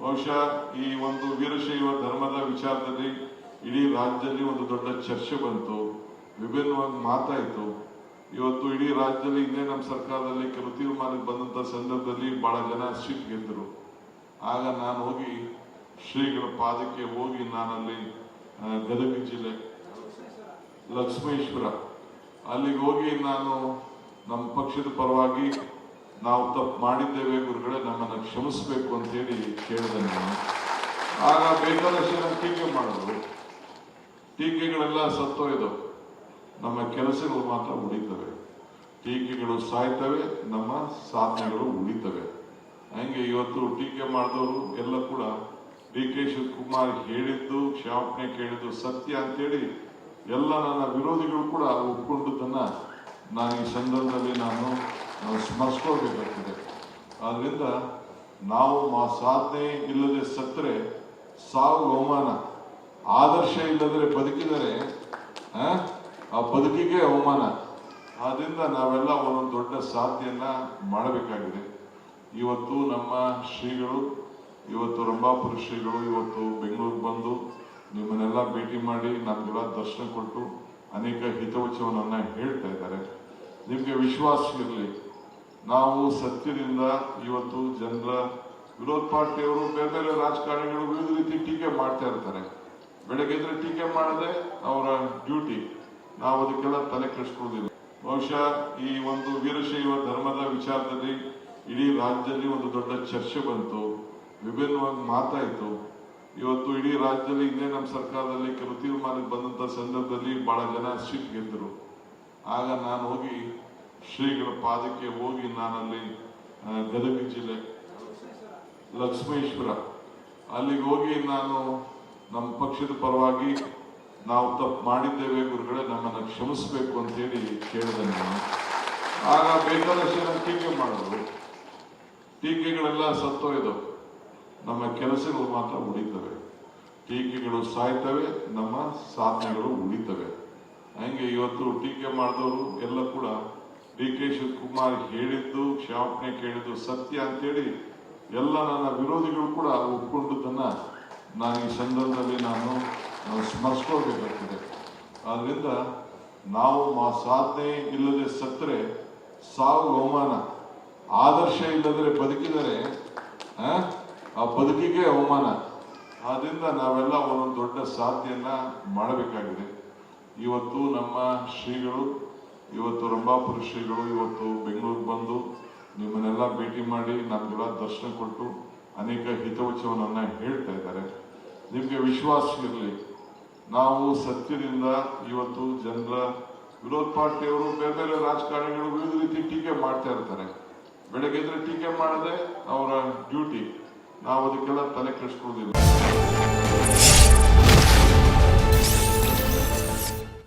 ಬಹುಶಃ ಈ ಒಂದು ವೀರಶೈವ ಧರ್ಮದ ವಿಚಾರದಲ್ಲಿ ಇಡೀ ರಾಜ್ಯದಲ್ಲಿ ಒಂದು ದೊಡ್ಡ ಚರ್ಚೆ ಬಂತು, ವಿಭಿನ್ನವಾಗಿ ಮಾತಾಯಿತು. ಇವತ್ತು ಇಡೀ ರಾಜ್ಯದಲ್ಲಿ ಇನ್ನೇ ನಮ್ಮ ಸರ್ಕಾರದಲ್ಲಿ ಕೆಲವು ತೀರ್ಮಾನಕ್ಕೆ ಬಂದಂತ ಸಂದರ್ಭದಲ್ಲಿ ಬಹಳ ಜನ ಸೀಟ್ ಗೆದ್ದರು. ಆಗ ನಾನು ಹೋಗಿ ಶ್ರೀಗಳ ಪಾದಕ್ಕೆ ಹೋಗಿ ನಾನಲ್ಲಿ ಗದಗ ಜಿಲ್ಲೆ ಲಕ್ಷ್ಮೇಶ್ವರ ಅಲ್ಲಿಗೆ ಹೋಗಿ ನಾನು ನಮ್ಮ ಪಕ್ಷದ ಪರವಾಗಿ ನಾವು ತಪ್ಪು ಮಾಡಿದ್ದೇವೆ ಗುರುಗಳೇ, ನಮ್ಮನ್ನು ಕ್ಷಮಿಸಬೇಕು ಅಂತೇಳಿ ಕೇಳಿದೆ ನಾನು. ಆಗ ಬೇಕಾದಷ್ಟು ಜನ ಟೀಕೆ ಮಾಡಿದ್ರು. ಟೀಕೆಗಳೆಲ್ಲ ಸತ್ತೋಯ್ದವು, ನಮ್ಮ ಕೆಲಸಗಳು ಮಾತ್ರ ಉಳಿತವೆ. ಟೀಕೆಗಳು ಸಾಯ್ತವೆ, ನಮ್ಮ ಸಾಧನೆಗಳು ಉಳಿತವೆ. ಹಂಗೆ ಇವತ್ತು ಟೀಕೆ ಮಾಡಿದವರು ಎಲ್ಲ ಕೂಡ ಡಿ.ಕೆ. ಶಿವಕುಮಾರ್ ಹೇಳಿದ್ದು, ಕ್ಷಮಾಪಣೆ ಕೇಳಿದ್ದು ಸತ್ಯ ಅಂತೇಳಿ ಎಲ್ಲ ನನ್ನ ವಿರೋಧಿಗಳು ಕೂಡ ಒಪ್ಪಿಕೊಂಡದನ್ನ ನಾನು ಈ ಸಂದರ್ಭದಲ್ಲಿ ನಾನು ಸ್ಮರಿಸ್ಕೊಳ್ಬೇಕಾಗ್ತದೆ. ಆದ್ರಿಂದ ನಾವು ಸಾಧನೆ ಇಲ್ಲದೆ ಸತ್ತರೆ ಸಾವು ಅವಮಾನ, ಆದರ್ಶ ಇಲ್ಲದ್ರೆ ಬದುಕಿದರೆ ಆ ಬದುಕಿಗೆ ಅವಮಾನ. ಆದ್ರಿಂದ ನಾವೆಲ್ಲ ಒಂದೊಂದು ದೊಡ್ಡ ಸಾಧನೆಯನ್ನ ಮಾಡಬೇಕಾಗಿದೆ. ಇವತ್ತು ನಮ್ಮ ಶ್ರೀಗಳು, ಇವತ್ತು ರಂಭಾಪುರ ಶ್ರೀಗಳು ಇವತ್ತು ಬೆಂಗಳೂರಿಗೆ ಬಂದು ನಿಮ್ಮನ್ನೆಲ್ಲ ಭೇಟಿ ಮಾಡಿ ನಮಗೆಲ್ಲ ದರ್ಶನ ಕೊಟ್ಟು ಅನೇಕ ಹಿತವಚನವನ್ನ ಹೇಳ್ತಾ ಇದ್ದಾರೆ. ನಿಮಗೆ ವಿಶ್ವಾಸ ಇರಲಿ, ನಾವು ಸತ್ಯದಿಂದ ಇವತ್ತು ಜನರ ವಿರೋಧ ಪಾರ್ಟಿಯವರು ಬೇರೆ ಬೇರೆ ರಾಜಕಾರಣಿಗಳು ವಿವಿಧ ರೀತಿ ಟೀಕೆ ಮಾಡ್ತಾ ಇರ್ತಾರೆ. ಬೆಳಗ್ಗೆ ಎದ್ರೆ ಟೀಕೆ ಮಾಡದೆ ಅವರ ಡ್ಯೂಟಿ, ನಾವು ಅದಕ್ಕೆಲ್ಲ ತಲೆ ಕೆಡಿಸ್ಕೊಳ್ಳೋದಿಲ್ಲ. ಬಹುಶಃ ಈ ಒಂದು ವೀರಶೈವ ಧರ್ಮದ ವಿಚಾರದಲ್ಲಿ ಇಡೀ ರಾಜ್ಯದಲ್ಲಿ ಒಂದು ದೊಡ್ಡ ಚರ್ಚೆ ಬಂತು, ವಿಭಿನ್ನವಾಗಿ ಮಾತಾಯಿತು. ಇವತ್ತು ಇಡೀ ರಾಜ್ಯದಲ್ಲಿ ಇನ್ನೇ ನಮ್ಮ ಸರ್ಕಾರದಲ್ಲಿ ಕೆಲವು ತೀರ್ಮಾನಕ್ಕೆ ಬಂದಂತ ಸಂದರ್ಭದಲ್ಲಿ ಬಹಳ ಜನ ಸೀಟ್ ಗೆದ್ದರು. ಆಗ ನಾನು ಹೋಗಿ ಶ್ರೀಗಳ ಪಾದಕ್ಕೆ ಹೋಗಿ ನಾನಲ್ಲಿ ಗದಗ ಜಿಲ್ಲೆ ಲಕ್ಷ್ಮೇಶ್ವರ ಅಲ್ಲಿಗೆ ಹೋಗಿ ನಾನು ನಮ್ಮ ಪಕ್ಷದ ಪರವಾಗಿ ನಾವು ತಪ್ಪು ಮಾಡಿದ್ದೇವೆ ಗುರುಗಳೇ, ನಮ್ಮನ್ನು ಕ್ಷಮಿಸಬೇಕು ಅಂತೇಳಿ ಕೇಳಿದೆ ನಾನು. ಆಗ ಬೇಕಾದಷ್ಟು ಜನ ಟೀಕೆ ಮಾಡಿದ್ರು. ಟೀಕೆಗಳೆಲ್ಲ ಸತ್ತೋಯ್ದವು, ನಮ್ಮ ಕೆಲಸಗಳು ಮಾತ್ರ ಉಳಿತವೆ. ಟೀಕೆಗಳು ಸಾಯ್ತವೆ, ನಮ್ಮ ಸಾಧನೆಗಳು ಉಳಿತವೆ. ಹಂಗೆ ಇವತ್ತು ಟೀಕೆ ಮಾಡಿದವರು ಎಲ್ಲ ಕೂಡ ಡಿ.ಕೆ. ಶಿವಕುಮಾರ್ ಹೇಳಿದ್ದು, ಕ್ಷಮಾಪಣೆ ಕೇಳಿದ್ದು ಸತ್ಯ ಅಂತೇಳಿ ಎಲ್ಲ ನನ್ನ ವಿರೋಧಿಗಳು ಕೂಡ ಒಪ್ಪಿಕೊಂಡದನ್ನ ನಾನು ಈ ಸಂದರ್ಭದಲ್ಲಿ ನಾನು ಸ್ಮರಿಸ್ಕೊಳ್ಬೇಕಾಗ್ತದೆ. ಆದ್ರಿಂದ ನಾವು ಸಾಧನೆ ಇಲ್ಲದೆ ಸತ್ತರೆ ಸಾವು ಅವಮಾನ, ಆದರ್ಶ ಇಲ್ಲದ್ರೆ ಬದುಕಿದರೆ ಆ ಬದುಕಿಗೆ ಅವಮಾನ. ಆದ್ರಿಂದ ನಾವೆಲ್ಲ ಒಂದೊಂದು ದೊಡ್ಡ ಸಾಧನೆಯನ್ನ ಮಾಡಬೇಕಾಗಿದೆ. ಇವತ್ತು ನಮ್ಮ ಶ್ರೀಗಳು, ಇವತ್ತು ರಂಭಾಪುರ ಶ್ರೀಗಳು ಇವತ್ತು ಬೆಂಗಳೂರಿಗೆ ಬಂದು ನಿಮ್ಮನ್ನೆಲ್ಲ ಭೇಟಿ ಮಾಡಿ ನಮಗೆಲ್ಲ ದರ್ಶನ ಕೊಟ್ಟು ಅನೇಕ ಹಿತವಚನವನ್ನ ಹೇಳ್ತಾ ಇದ್ದಾರೆ. ನಿಮಗೆ ವಿಶ್ವಾಸ ಇರಲಿ, ನಾವು ಸತ್ಯದಿಂದ ಇವತ್ತು ಜನರ ವಿರೋಧ ಪಾರ್ಟಿಯವರು ಬೇರೆ ಬೇರೆ ರಾಜಕಾರಣಿಗಳು ವಿವಿಧ ರೀತಿ ಟೀಕೆ ಮಾಡ್ತಾ ಇರ್ತಾರೆ. ಬೆಳಗ್ಗೆ ಎದ್ರೆ ಟೀಕೆ ಮಾಡದೆ ಅವರ ಡ್ಯೂಟಿ, ನಾವು ಅದಕ್ಕೆಲ್ಲ ತಲೆ ಕೆಡಿಸ್ಕೊಳ್ಳೋದಿಲ್ಲ.